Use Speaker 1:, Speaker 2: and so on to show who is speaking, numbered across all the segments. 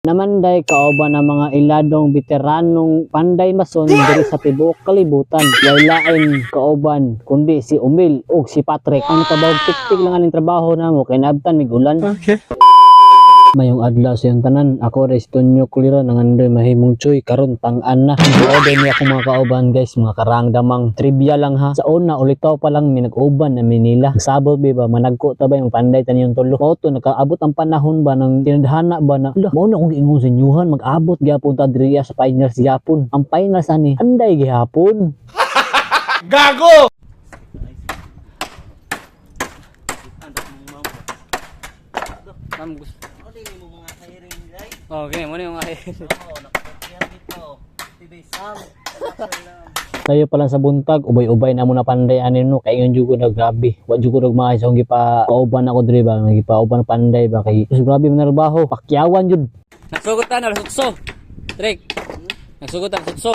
Speaker 1: Namanday kauban ang mga iladong veteranong panday mason diri sa tibuok kalibutan. Walain kauban kundi si Umil ug si Patrick. Ang tabawag tiktik lang aning trabaho namo kay naabtan mig ulan. Okay. Mayong adlaw sa iyong tanan, ako rin si Tonyo Kulira nangandoy mahimong choy karon tang-an na. Order niya akong mga kauban guys, mga karangdamang trivia lang ha. Sa una ulitaw pa lang may nag-uban na Manila. Sabot ba managko ta ba yung panday taniyong tulo. Mao to nakaabot ang panahon ba nang tinadhana ba na mao na kung giingon sa inyuhan mag-abot gyapon ta diri sa finals gyapon. Ang finals ani anday gyapon.
Speaker 2: Gago!
Speaker 3: Okay, muna yung hiring.
Speaker 1: Tayo pa lang sa buntag, ubay-ubay na muna panday anin no kay ingon jud ko na grabe. Wa jud ko nagmahay sa akong pauban ako diri ba, gipauban panday ba kay grabe man trabaho, pakyawan jud.
Speaker 3: Nagsugutan na sutso. Trek. Nagsugutan sutso.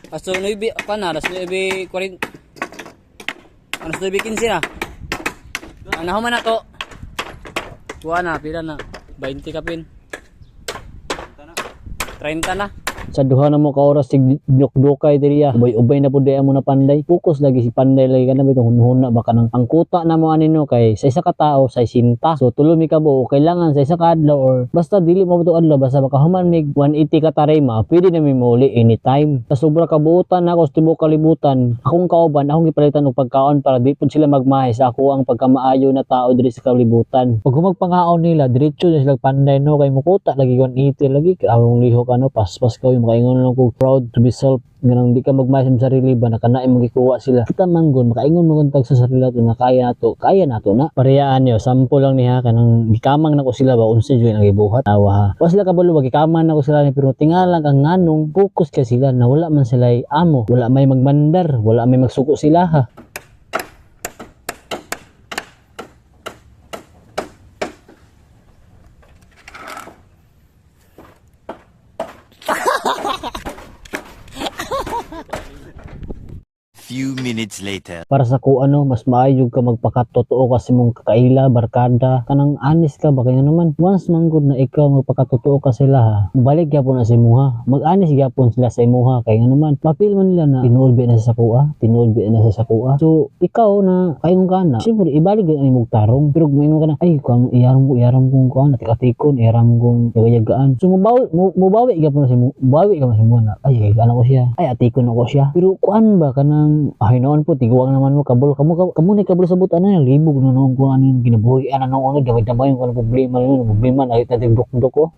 Speaker 3: Aso no ibi pa na, alas no ibi 40. Alas no ibi 15 na. Ano man na to? Kuha na, pila na. 20 kapin. 30 na.
Speaker 1: Sa duha na mo ka oras sig dukay diriya ubay-ubay na pud mo na panday, focus lagi si panday lagi kana bitong hunhuna baka nang ang kuta na mo anino kay sa isa ka tao sa sinta, so tulo mi ka buo kailangan sa isa ka adlaw or basta dili mo to adlaw basta baka human mig 180 ka tarima pwede na mi muli anytime. Sa sobra kabuutan ako sa tibuok kalibutan, akong kauban akong gipalitan og pagkaon para di pud sila magmahay sa ako ang pagkamaayo na tao diri sa kalibutan. Pag magpangaon nila diretso na sila panday no kay mukuta lagi 180 lagi among liho ka no paspas ka makaingon lang ko proud to be self ganang di ka magmasim sa sarili ba nakanaay magikuha sila kita manggon makaingon mo kuntag sa sarili nato na kaya nato na parehaan yo sample lang niya kanang gikamang nako sila ba unsa jud ang gibuhat awa ha wa sila kabalo gikamang nako sila ni pero tingalan kang nganong focus ka sila na wala man sila amo wala may magmandar wala may magsuko sila ha.
Speaker 2: Few minutes later.
Speaker 1: Para sa ko ano mas maayog ka magpakatotoo kasi mong kakaila barkada kanang honest ka ba kaya naman once manggod na ikaw magpakatotoo ka sila ha balik gyapon na sa imuha mag-honest gyapon sila sa imuha kaya naman mapil man nila na tinuod na sa sakua so ikaw na kayong kana siyempre ibalik ang imong tarong pero maingon ka na ay kung iyaram kong kuan atik-atikon iyaram kong yagaan so mubawi gyapon na sa imuha bawi ka sa imuha na ay kana ko siya ay atikon ako siya pero kuan ba kanang ay noon po tiguang naman mo kabul kamu ni kabul sa butan na libog na noon ko ano yung ginabuhi ana noon damay ko problema na ita dok ko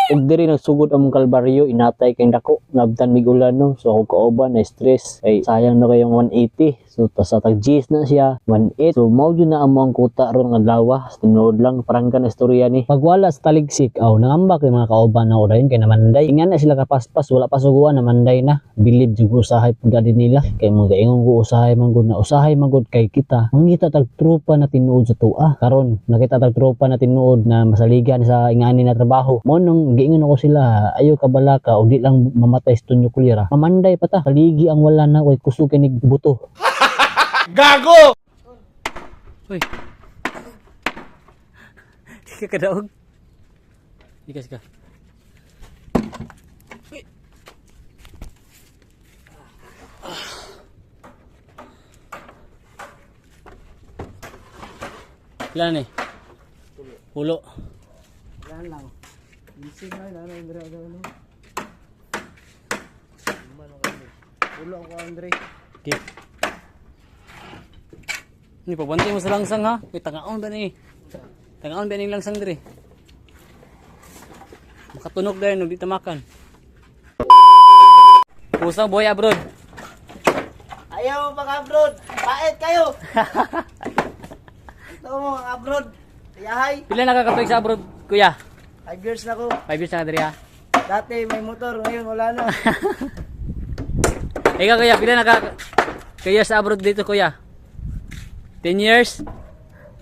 Speaker 1: ug diri nagsugod ang kalbaryo inatay kay dako nabtan mig ulan no so ako kauban na stress ay sayang na kayong 180 so sa tag-Gs na siya 18 so mao jud na amo ang kuta ron nga lawa tinuod lang parang kan istorya ni pagwala sa taligsik aw nangambak yung mga kauban na oray kay namanday ingan na sila kapaspas wala pa suguan namanday na bilib jud usahay pagdali nila kay mga ingon ko usahay manggod kay kita mangita tag tropa na tinuod sa tua karon nakita tag tropa na tinuod na masaligan sa ingani na trabaho mo nung giingon ako sila ayo ka balaka o di lang mamatay sa Tonyo Kulira mamanday pa ta kaligi ang wala na way kusog kay buto.
Speaker 2: Gago!
Speaker 3: Uy. Di ka kadaog. Ikas ka. Ilan eh? Pulo.
Speaker 4: Ilan lang. Bising na Andre ano. Pulo ko Andre.
Speaker 3: Okay. Ni pabantay mo sa langsang ha. Kay tangaon ba ni? Tangaon ba ni langsang dire? Makatunog dahil no di tamakan. Pusang boy abroad.
Speaker 4: Ayaw mga abroad. Pait kayo. Ito mo mga abroad. Yahay.
Speaker 3: Pila nakakatuig sa abroad, kuya?
Speaker 4: 5 years na ko.
Speaker 3: 5 years na ka diri ha.
Speaker 4: Dati may motor, ngayon wala na.
Speaker 3: Ikaw kuya, pila kaya sa abroad dito kuya? 10 years?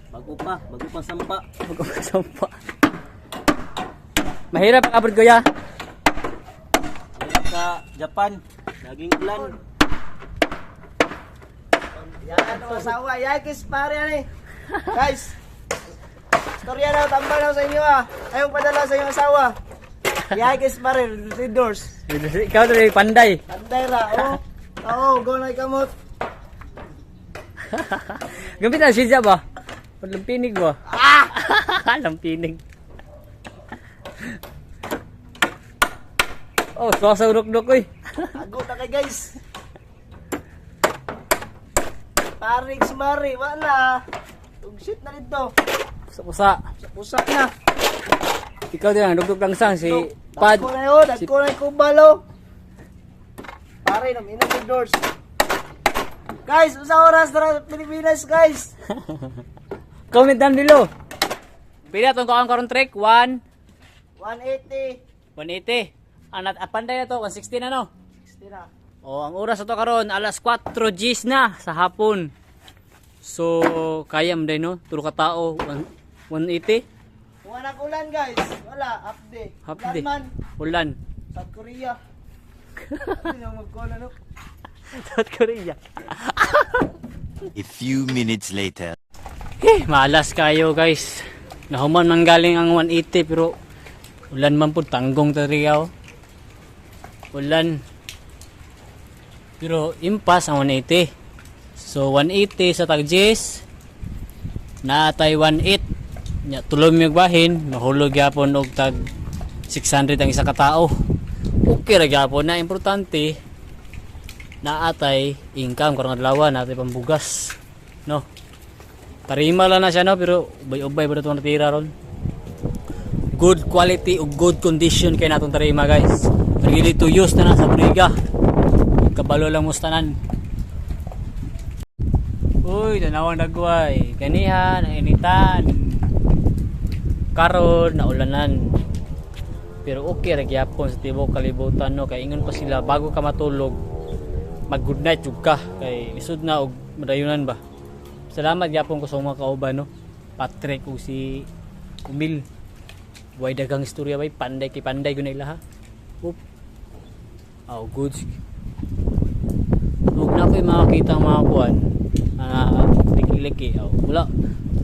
Speaker 4: Bago pa sampa.
Speaker 3: Magkasampa. Mahirap ang abroad kuya?
Speaker 4: Sa Japan, naging ulan. Yan ang asawa. Yan, kiss pare yan eh. Guys, Storya na, tambal na sa inyo ah. Ayaw padala sa inyong asawa. Ihay kay Smaril, Red Doors.
Speaker 3: Ikaw Trek, panday.
Speaker 4: Anday ra, oh. Oo, go na ikamot.
Speaker 3: Gamit na siya ba? Lampinig ba? Ah! Lampinig. Oh, suwasaw duk-duk eh.
Speaker 4: Ago na kay guys. Paring Smari, wala. Tugsit na rin to.
Speaker 3: Pusa-pusa.
Speaker 4: Pusak na.
Speaker 3: Ikaw din ang duk-duk lang sang si Pad.
Speaker 4: Dagko na yun, dagko na yung kubalo. Pare, naminag yung doors. Guys, sa oras na Pilipinas, guys.
Speaker 3: Comment down below. Pila itong karon Trek?
Speaker 4: 180.
Speaker 3: 180. Anat panday na to, 160 na no?
Speaker 4: 60 na.
Speaker 3: Oh, ang oras na to karon alas 4 Gs na sa hapon. So, kaya mo din no? Tulo ka tao, 180.
Speaker 4: Kung anak ulan, guys. Wala, half day.
Speaker 3: Half
Speaker 4: Ulan
Speaker 3: day.
Speaker 4: man,
Speaker 3: Ulan.
Speaker 4: South Korea. Hindi na magkona, no?
Speaker 3: South Korea.
Speaker 2: A few minutes later.
Speaker 3: Malas kayo guys. Nahuman man galing ang 180 pero ulan man po tanggong tariyaw. Ulan. Pero impas ang 180. So 180 sa Tagjis. Naatay 18. Nya tulog mi bahin, mahulog gyapon og tag 600 ang isa ka tawo. Okay ra gyapon na importante naatay income karong adlaw natay pambugas. No. Tarima lang na siya no pero ubay-ubay ba itong natira ron. Good quality o good condition kay natong tarima guys. Ready to use na sa briga. Kabalo lang mustanan. Uy, tanawang dagway. Kanihan, initan. Karon na ulanan. Pero okay ra gyapon sa tibok kalibutan no kay ingon pa sila bago ka matulog mag good night jud ka kay lisod na og madayunan ba. Salamat gyapon ko sa mga kauban no. Patrick o si Umil. Way dagang istorya bay panday kay panday gyud na ila ha. Oop. Oh, good. Huwag na ko'y makakita ang mga kuwan liki-liki. Wala.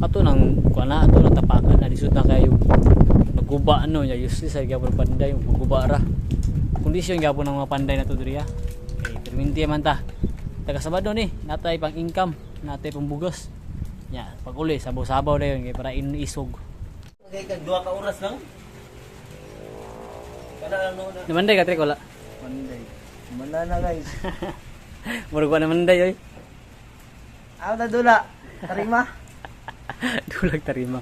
Speaker 3: Ato nang kuwan na. Ato nang tapakan na. Lisod na kayo. Naguba ano. Useless ay gyapon panday. Maguba ra. Kondisyon gyapon ng mga panday na to diri ha. Okay. Perminti man ta. Taga Sabado ni. Natay pang income. Natay pang bugas. Nya. Pag uli. Sabaw-sabaw na yun. Kaya para inisog.
Speaker 4: Okay, kag 2 ka oras lang. Kada ano na.
Speaker 3: Namanday ka, Trek, wala.
Speaker 4: Monday. Wala na, guys.
Speaker 3: Murag ko namanday, oy.
Speaker 4: Aw na dula. Tarima.
Speaker 3: Dulag tarima.